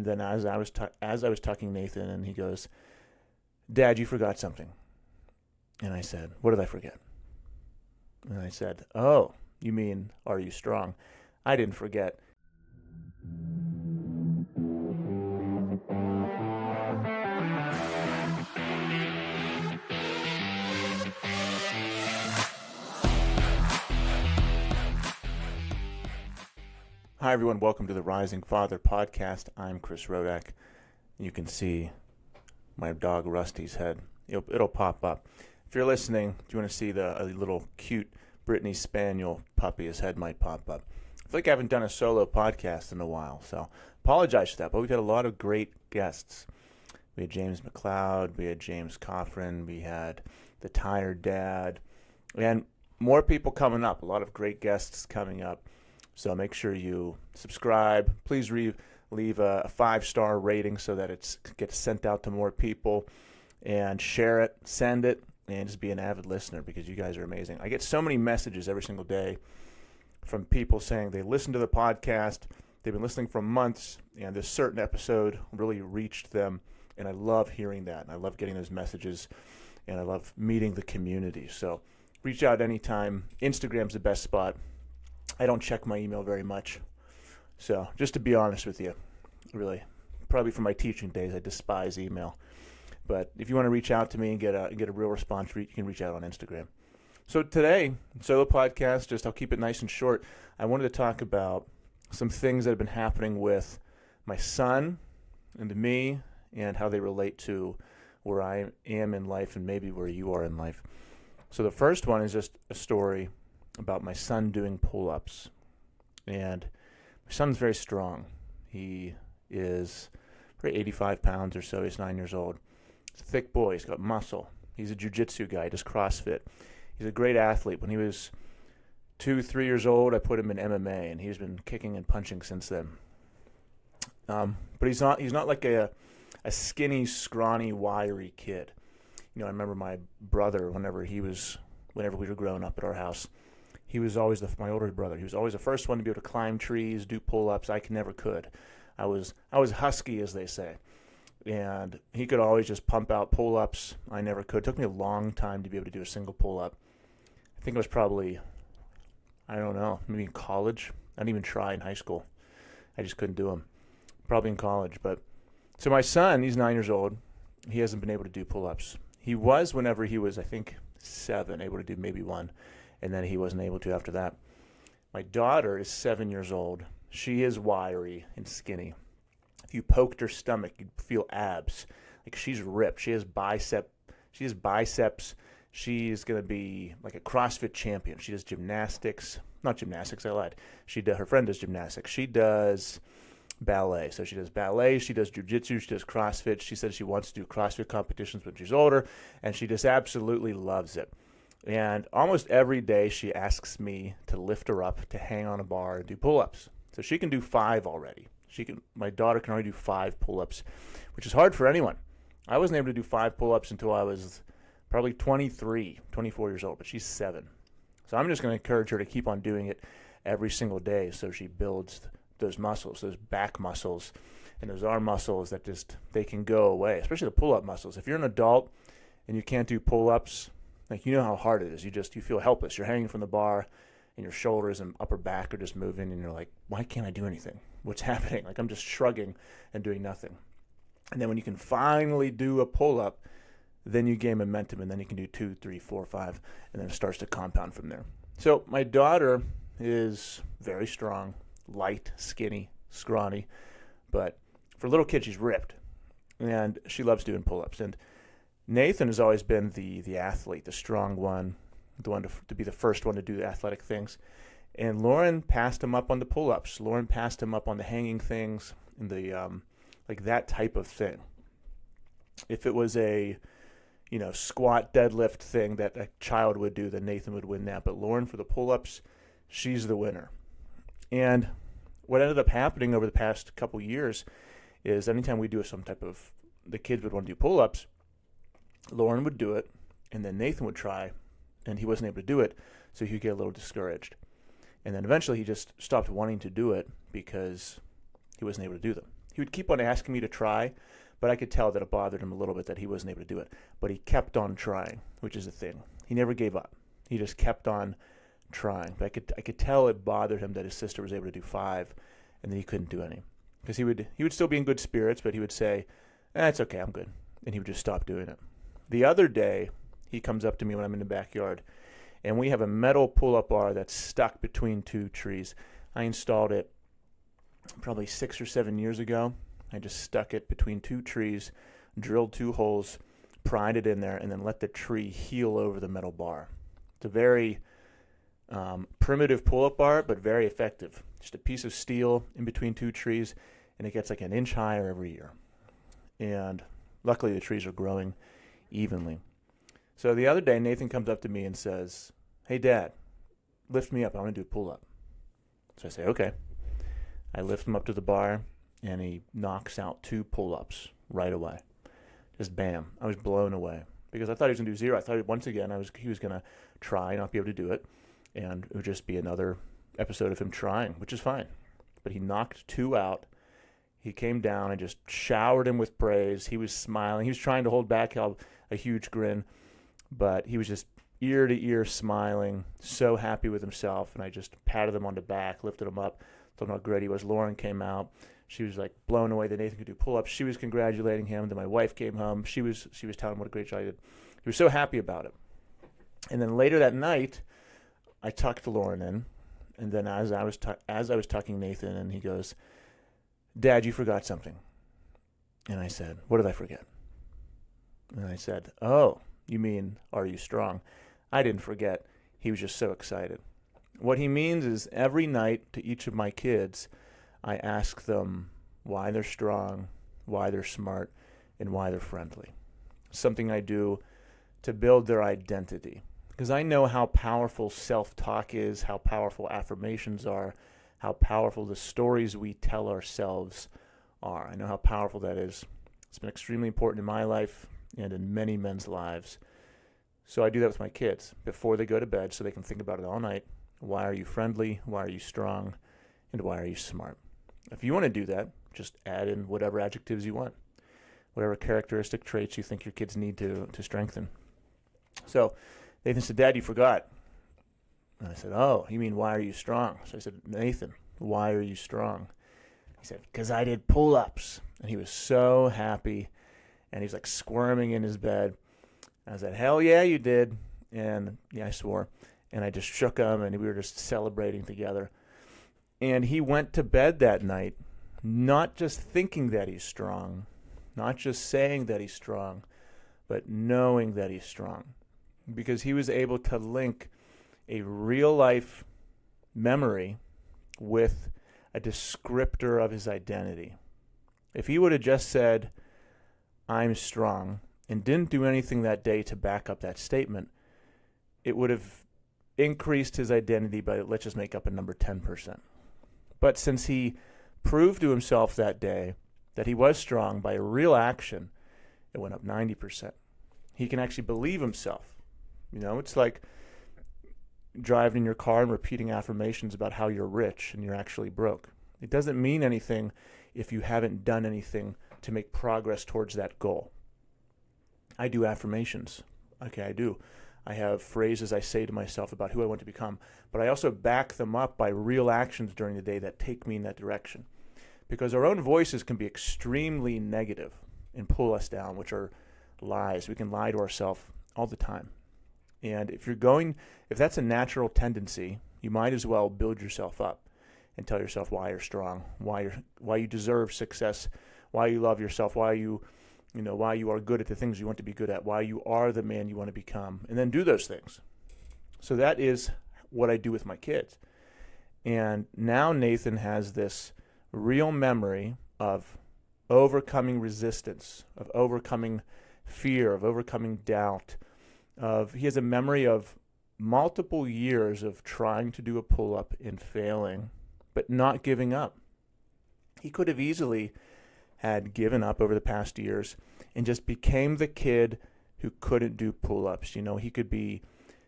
And then as I was tucking Nathan in, he goes, "Dad, you forgot something." And I said, "What did I forget?" And I said, "Oh, you mean, are you strong?" I didn't forget. Hi, everyone. Welcome to the Rising Father podcast. I'm Chris Rodack. You can see my dog Rusty's head. It'll pop up. If you're listening, do you want to see a little cute Brittany Spaniel puppy? His head might pop up. I feel like I haven't done a solo podcast in a while, so apologize for that. But we've had a lot of great guests. We had James McLeod. We had James Coffrin. We had the Tired Dad. And more people coming up. A lot of great guests coming up. So make sure you subscribe. Please leave a 5-star rating so that it gets sent out to more people. And share it, send it, and just be an avid listener because you guys are amazing. I get so many messages every single day from people saying they listen to the podcast. They've been listening for months, and this certain episode really reached them. And I love hearing that. And I love getting those messages, and I love meeting the community. So reach out anytime. Instagram's the best spot. I don't check my email very much. So just to be honest with you, really, probably from my teaching days, I despise email. But if you want to reach out to me and get a real response, you can reach out on Instagram. So today, solo podcast, I'll keep it nice and short. I wanted to talk about some things that have been happening with my son and me and how they relate to where I am in life and maybe where you are in life. So the first one is just a story about my son doing pull-ups. And my son's very strong. He is probably 85 pounds or so. He's 9 years old. He's a thick boy. He's got muscle. He's a jiu-jitsu guy. He does CrossFit. He's a great athlete. When he was 2-3 years old, I put him in MMA, and he's been kicking and punching since then. But he's not like a skinny, scrawny, wiry kid. You know, I remember my brother, whenever we were growing up at our house, he was always my older brother. He was always the first one to be able to climb trees, do pull-ups. I never could. I was husky, as they say, and he could always just pump out pull-ups. I never could. It took me a long time to be able to do a single pull-up. I think it was probably, I don't know, maybe in college. I didn't even try in high school. I just couldn't do them. Probably in college. But so my son, he's 9 years old. He hasn't been able to do pull-ups. He was whenever he was, I think, 7, able to do maybe one. And then he wasn't able to after that. My daughter is 7 years old. She is wiry and skinny. If you poked her stomach, you'd feel abs. Like she's ripped. She has biceps. She's going to be like a CrossFit champion. She does gymnastics. Not gymnastics, I lied. Her friend does gymnastics. She does ballet. So she does ballet. She does jiu-jitsu. She does CrossFit. She says she wants to do CrossFit competitions when she's older. And she just absolutely loves it. And almost every day she asks me to lift her up, to hang on a bar and do pull-ups. So she can do 5 already. My daughter can already do 5 pull-ups, which is hard for anyone. I wasn't able to do 5 pull-ups until I was probably 23, 24 years old, but she's 7. So I'm just going to encourage her to keep on doing it every single day so she builds those muscles, those back muscles, and those arm muscles that they can go away, especially the pull-up muscles. If you're an adult and you can't do pull-ups, like, you know how hard it is. You feel helpless. You're hanging from the bar, and your shoulders and upper back are just moving, and you're like, why can't I do anything? What's happening? Like, I'm just shrugging and doing nothing. And then when you can finally do a pull-up, then you gain momentum, and then you can do 2, 3, 4, 5, and then it starts to compound from there. So my daughter is very strong, light, skinny, scrawny, but for a little kid, she's ripped, and she loves doing pull-ups. And Nathan has always been the athlete, the strong one, the one to be the first one to do the athletic things. And Lauren passed him up on the pull-ups. Lauren passed him up on the hanging things and the like that type of thing. If it was a squat, deadlift thing that a child would do, then Nathan would win that. But Lauren, for the pull-ups, she's the winner. And what ended up happening over the past couple years is anytime we do the kids would want to do pull-ups, Lauren would do it, and then Nathan would try, and he wasn't able to do it, so he'd get a little discouraged. And then eventually he just stopped wanting to do it because he wasn't able to do them. He would keep on asking me to try, but I could tell that it bothered him a little bit that he wasn't able to do it. But he kept on trying, which is the thing. He never gave up. He just kept on trying. But I could tell it bothered him that his sister was able to do 5 and then he couldn't do any. Because he would still be in good spirits, but he would say, it's okay, I'm good. And he would just stop doing it. The other day, he comes up to me when I'm in the backyard, and we have a metal pull-up bar that's stuck between 2 trees. I installed it probably 6 or 7 years ago. I just stuck it between 2 trees, drilled 2 holes, pried it in there, and then let the tree heel over the metal bar. It's a very primitive pull-up bar, but very effective. Just a piece of steel in between 2 trees, and it gets like an inch higher every year. And luckily the trees are growing evenly. So the other day, Nathan comes up to me and says, hey, Dad, lift me up. I want to do a pull-up. So I say, okay. I lift him up to the bar, and he knocks out 2 pull-ups right away. Just bam. I was blown away because I thought he was going to do 0. I thought once again he was going to try and not be able to do it, and it would just be another episode of him trying, which is fine. But he knocked 2 out. He came down and just showered him with praise. He was smiling. He was trying to hold back a huge grin, but he was just ear to ear smiling, so happy with himself. And I just patted him on the back, lifted him up, told him how great he was. Lauren came out. She was like blown away that Nathan could do pull-ups. She was congratulating him. Then my wife came home. She was telling him what a great job he did. He was so happy about it. And then later that night, I tucked Lauren in, and then as I was tucking Nathan in, he goes, Dad, you forgot something. And I said, what did I forget? And I said, oh, you mean, are you strong? I didn't forget. He was just so excited. What he means is every night to each of my kids, I ask them why they're strong, why they're smart, and why they're friendly. Something I do to build their identity. Because I know how powerful self-talk is, how powerful affirmations are, how powerful the stories we tell ourselves are. I know how powerful that is. It's been extremely important in my life and in many men's lives. So I do that with my kids before they go to bed so they can think about it all night. Why are you friendly? Why are you strong? And why are you smart? If you want to do that, just add in whatever adjectives you want, whatever characteristic traits you think your kids need to strengthen. So Nathan said, Dad, you forgot. And I said, oh, you mean why are you strong? So I said, Nathan, why are you strong? He said, because I did pull-ups. And he was so happy, and he was like squirming in his bed. I said, hell yeah, you did. And yeah, I swore. And I just shook him, and we were just celebrating together. And he went to bed that night, not just thinking that he's strong, not just saying that he's strong, but knowing that he's strong. Because he was able to link a real-life memory with a descriptor of his identity. If he would have just said, I'm strong, and didn't do anything that day to back up that statement, it would have increased his identity by, let's just make up a number, 10%. But since he proved to himself that day that he was strong by a real action, it went up 90%. He can actually believe himself. You know, it's like driving in your car and repeating affirmations about how you're rich and you're actually broke. It doesn't mean anything if you haven't done anything to make progress towards that goal. I do affirmations. Okay, I do. I have phrases I say to myself about who I want to become, but I also back them up by real actions during the day that take me in that direction. Because our own voices can be extremely negative and pull us down, which are lies. We can lie to ourselves all the time. And if that's a natural tendency, you might as well build yourself up and tell yourself why you're strong, why you deserve success, why you love yourself, why you are good at the things you want to be good at, why you are the man you want to become, and then do those things. So that is what I do with my kids. And now Nathan has this real memory of overcoming resistance, of overcoming fear, of overcoming doubt. He has a memory of multiple years of trying to do a pull-up and failing, but not giving up. He could have easily had given up over the past years and just became the kid who couldn't do pull-ups. You know, he could be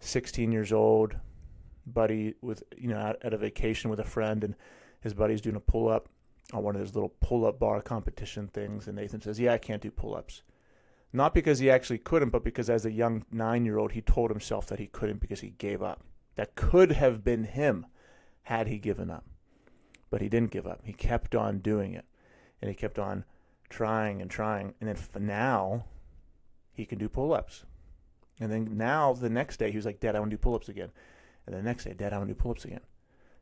16 years old, buddy with, at a vacation with a friend, and his buddy's doing a pull-up, on one of those little pull-up bar competition things, and Nathan says, yeah, I can't do pull-ups. Not because he actually couldn't, but because as a young 9-year-old, he told himself that he couldn't because he gave up. That could have been him had he given up. But he didn't give up. He kept on doing it. And he kept on trying and trying. And then now he can do pull-ups. And then now the next day he was like, Dad, I want to do pull-ups again. And the next day, Dad, I want to do pull-ups again.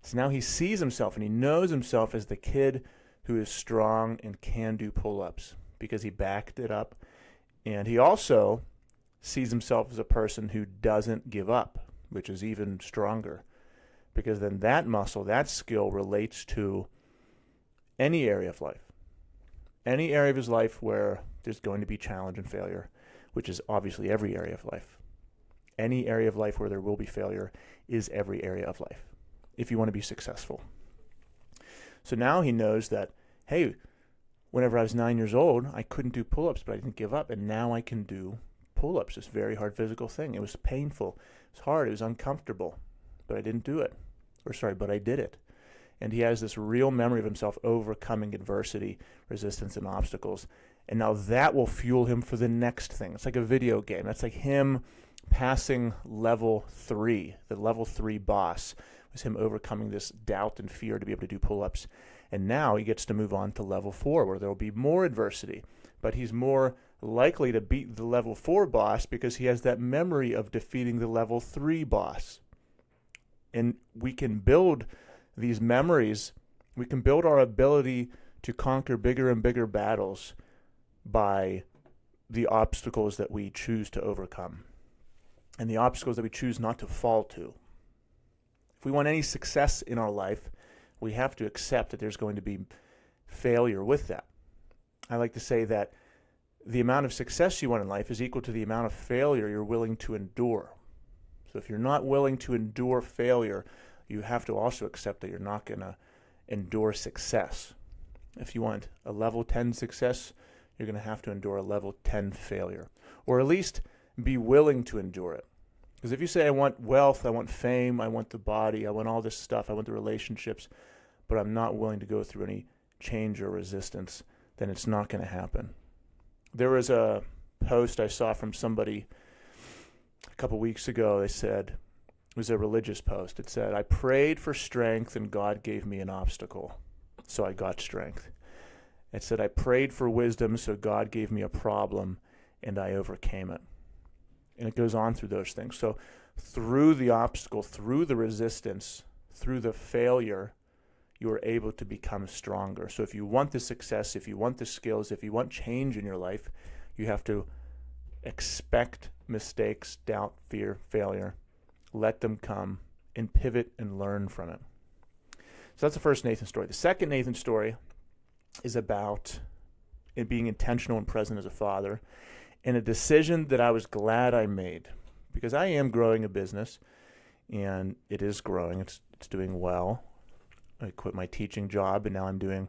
So now he sees himself and he knows himself as the kid who is strong and can do pull-ups because he backed it up. And he also sees himself as a person who doesn't give up, which is even stronger. Because then that muscle, that skill relates to any area of life. Any area of his life where there's going to be challenge and failure, which is obviously every area of life. Any area of life where there will be failure is every area of life, if you want to be successful. So now he knows that, hey, whenever I was 9 years old, I couldn't do pull-ups, but I didn't give up, and now I can do pull-ups, this very hard physical thing. It was painful. It was hard. It was uncomfortable, but I didn't do it. But I did it. And he has this real memory of himself overcoming adversity, resistance, and obstacles. And now that will fuel him for the next thing. It's like a video game. That's like him passing level 3. The level 3 boss was him overcoming this doubt and fear to be able to do pull-ups. And now he gets to move on to level 4, where there will be more adversity. But he's more likely to beat the level 4 boss because he has that memory of defeating the level 3 boss. And we can build these memories. We can build our ability to conquer bigger and bigger battles by the obstacles that we choose to overcome and the obstacles that we choose not to fall to. If we want any success in our life, we have to accept that there's going to be failure with that. I like to say that the amount of success you want in life is equal to the amount of failure you're willing to endure. So if you're not willing to endure failure, you have to also accept that you're not going to endure success. If you want a level 10 success, you're going to have to endure a level 10 failure, or at least be willing to endure it. Because if you say, I want wealth, I want fame, I want the body, I want all this stuff, I want the relationships, but I'm not willing to go through any change or resistance, then it's not going to happen. There was a post I saw from somebody a couple weeks ago. They said, it was a religious post. It said, I prayed for strength and God gave me an obstacle, so I got strength. It said, I prayed for wisdom, so God gave me a problem and I overcame it. And it goes on through those things. So through the obstacle, through the resistance, through the failure, you are able to become stronger. So if you want the success, if you want the skills, if you want change in your life, you have to expect mistakes, doubt, fear, failure. Let them come and pivot and learn from it. So that's the first Nathan story. The second Nathan story is about it being intentional and present as a father, and a decision that I was glad I made, because I am growing a business, and it is growing. It's doing well. I quit my teaching job, and now I'm doing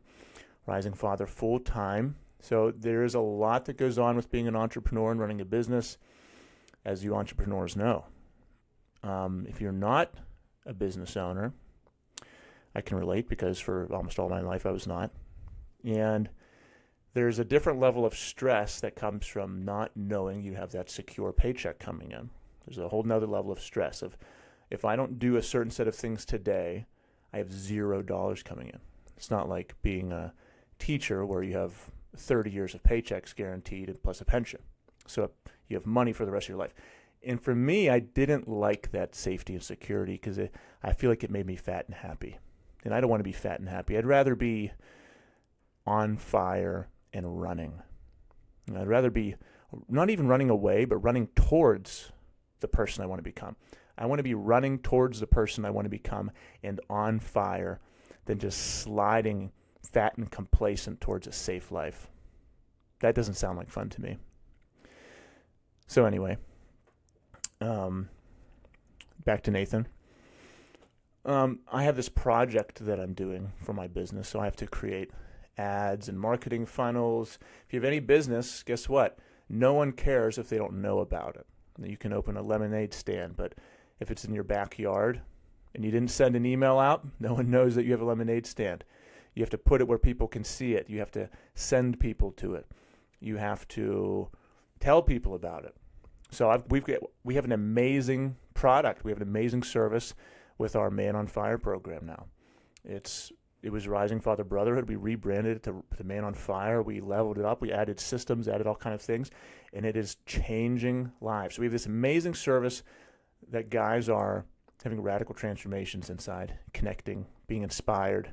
Rising Father full time. So there is a lot that goes on with being an entrepreneur and running a business, as you entrepreneurs know. If you're not a business owner, I can relate, because for almost all my life I was not. And there's a different level of stress that comes from not knowing you have that secure paycheck coming in. There's a whole nother level of stress of, if I don't do a certain set of things today, I have $0 coming in. It's not like being a teacher where you have 30 years of paychecks guaranteed and plus a pension. So you have money for the rest of your life. And for me, I didn't like that safety and security, because I feel like it made me fat and happy. And I don't want to be fat and happy. I'd rather be on fire and running. And I'd rather be not even running away, but running towards the person I want to become. I want to be running towards the person I want to become and on fire than just sliding fat and complacent towards a safe life. That doesn't sound like fun to me. So anyway, back to Nathan. I have this project that I'm doing for my business, so I have to create ads and marketing funnels. If you have any business, guess what? No one cares if they don't know about it. You can open a lemonade stand, but if it's in your backyard and you didn't send an email out, no one knows that you have a lemonade stand. You have to put it where people can see it. You have to send people to it. You have to tell people about it. So we have an amazing product. We have an amazing service with our Man on Fire program now. It was Rising Father Brotherhood. We rebranded it to Man on Fire. We leveled it up. We added systems, added all kind of things, and it is changing lives. So we have this amazing service that guys are having radical transformations inside, connecting, being inspired,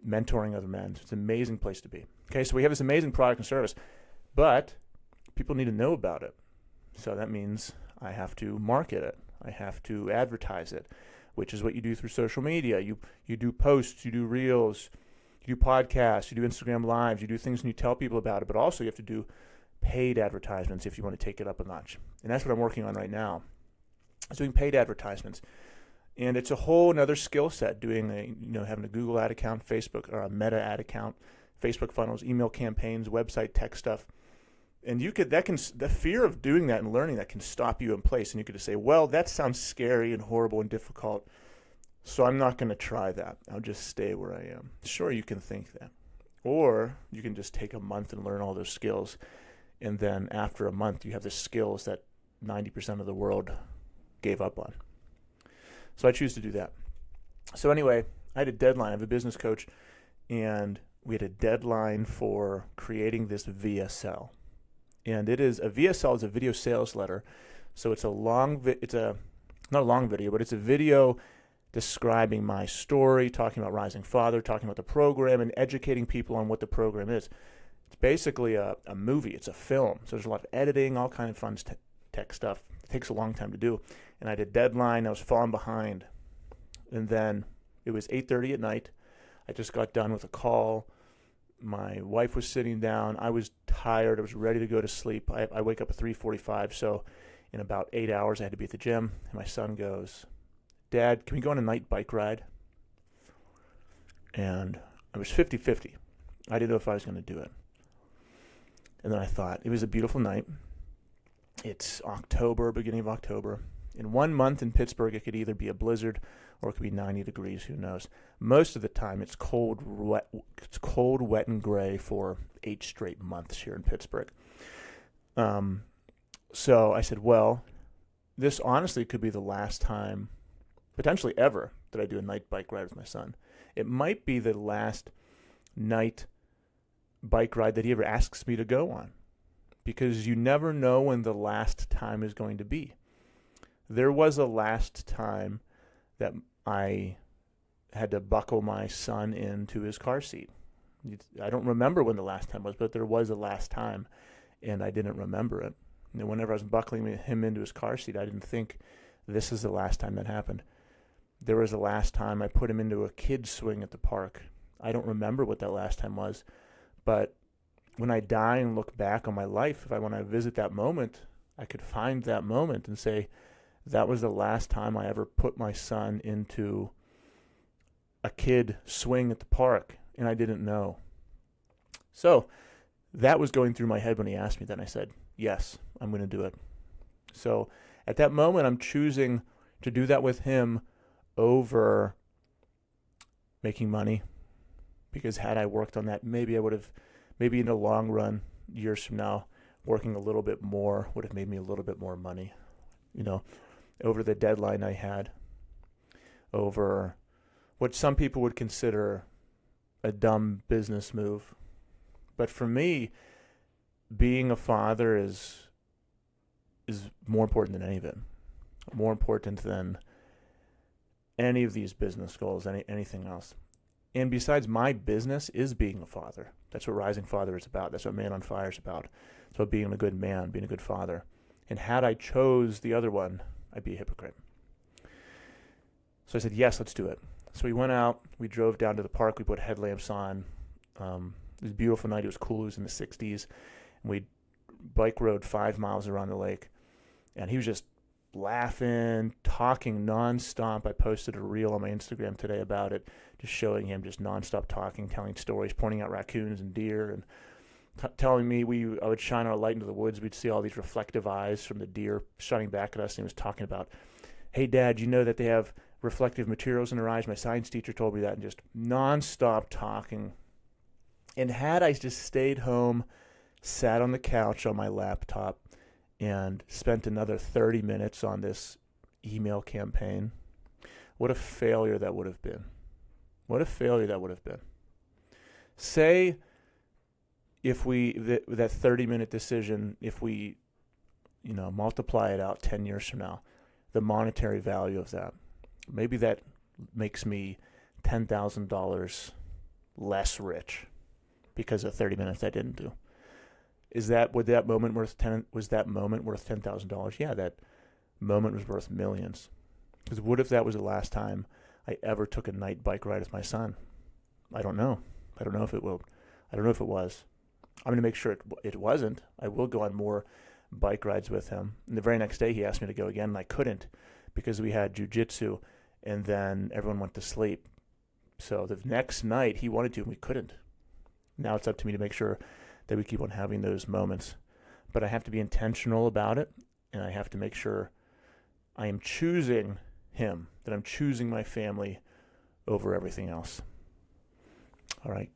mentoring other men. It's an amazing place to be. Okay, so we have this amazing product and service, but people need to know about it. So that means I have to market it. I have to advertise it, which is what you do through social media. You do posts, you do reels, you do podcasts, you do Instagram lives, you do things and you tell people about it, but also you have to do paid advertisements if you want to take it up a notch. And that's what I'm working on right now. I'm doing paid advertisements. And it's a whole another skill set, having a Google ad account, Facebook, or a Meta ad account, Facebook funnels, email campaigns, website tech stuff. And the fear of doing that and learning that can stop you in place. And you could just say, well, that sounds scary and horrible and difficult, so I'm not going to try that. I'll just stay where I am. Sure, you can think that. Or you can just take a month and learn all those skills. And then after a month, you have the skills that 90% of the world gave up on. So I choose to do that. So anyway, I had a deadline. I have a business coach, and we had a deadline for creating this VSL. And a VSL is a video sales letter. So it's not a long video, but it's a video describing my story, talking about Rising Father, talking about the program, and educating people on what the program is. It's basically a movie. It's a film. So there's a lot of editing, all kind of fun tech stuff. It takes a long time to do. And I had a deadline. I was falling behind. And then it was 8:30 at night. I just got done with a call. My wife was sitting down. I was tired. I was ready to go to sleep. I wake up at 3:45, so in about 8 hours I had to be at the gym. And my son goes, Dad, can we go on a night bike ride? And I was 50-50. I didn't know if I was going to do it. And then I thought, it was a beautiful night. It's October, beginning of October. In 1 month in Pittsburgh, it could either be a blizzard or it could be 90 degrees, who knows. Most of the time, it's cold, wet, and gray for 8 straight months here in Pittsburgh. So I said, well, this honestly could be the last time, potentially ever, that I do a night bike ride with my son. It might be the last night bike ride that he ever asks me to go on, because you never know when the last time is going to be. There was a last time that I had to buckle my son into his car seat. I don't remember when the last time was, but there was a last time, and I didn't remember it. And whenever I was buckling him into his car seat, I didn't think this is the last time that happened. There was a last time I put him into a kid's swing at the park. I don't remember what that last time was, but when I die and look back on my life, when I visit that moment, I could find that moment and say, that was the last time I ever put my son into a kid swing at the park, and I didn't know. So that was going through my head when he asked me that, and I said, yes, I'm going to do it. So at that moment, I'm choosing to do that with him over making money, because had I worked on that, maybe in the long run, years from now, working a little bit more would have made me a little bit more money, over the deadline I had, over what some people would consider a dumb business move. But for me, being a father is more important than any of it, more important than any of these business goals, anything else. And besides, my business is being a father. That's what Rising Father is about. That's what Man on Fire is about. It's about being a good man, being a good father. And had I chose the other one, I'd be a hypocrite. So I said, yes, let's do it. So we went out. We drove down to the park. We put headlamps on. It was a beautiful night. It was cool. It was in the 60s. And we bike rode 5 miles around the lake. And he was just laughing, talking nonstop. I posted a reel on my Instagram today about it, just showing him just nonstop talking, telling stories, pointing out raccoons and deer, and telling me I would shine our light into the woods. We'd see all these reflective eyes from the deer shining back at us. And he was talking about, hey, Dad, you know that they have reflective materials in her eyes. My science teacher told me that, and just nonstop talking. And had I just stayed home, sat on the couch on my laptop, and spent another 30 minutes on this email campaign, what a failure that would have been. What a failure that would have been. Say if that 30-minute decision, if we, multiply it out 10 years from now, the monetary value of that, maybe that makes me $10,000 less rich because of 30 minutes I didn't do. Was that moment worth $10,000? Yeah, that moment was worth millions. Because what if that was the last time I ever took a night bike ride with my son? I don't know. I don't know if it will. I don't know if it was. I'm going to make sure it wasn't. I will go on more bike rides with him. And the very next day he asked me to go again, and I couldn't because we had jiu-jitsu, and then everyone went to sleep. So the next night he wanted to, and we couldn't. Now it's up to me to make sure that we keep on having those moments. But I have to be intentional about it, and I have to make sure I am choosing him, that I'm choosing my family over everything else. All right.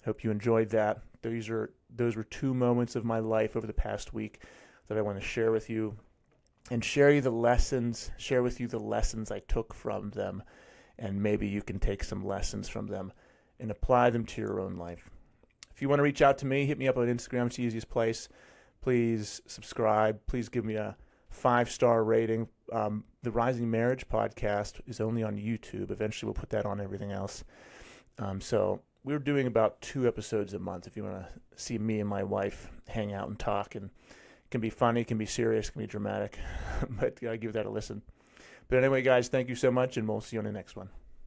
Hope you enjoyed that. Those were 2 moments of my life over the past week that I want to share with you, and share with you the lessons I took from them, and maybe you can take some lessons from them and apply them to your own life. If you want to reach out to me, hit me up on Instagram. It's the easiest place. Please subscribe. Please give me a 5-star rating. The Rising Marriage podcast is only on YouTube. Eventually we'll put that on everything else. So we're doing about 2 episodes a month if you want to see me and my wife hang out and talk. And it can be funny, it can be serious, it can be dramatic. But give that a listen. But anyway, guys, thank you so much, and we'll see you on the next one.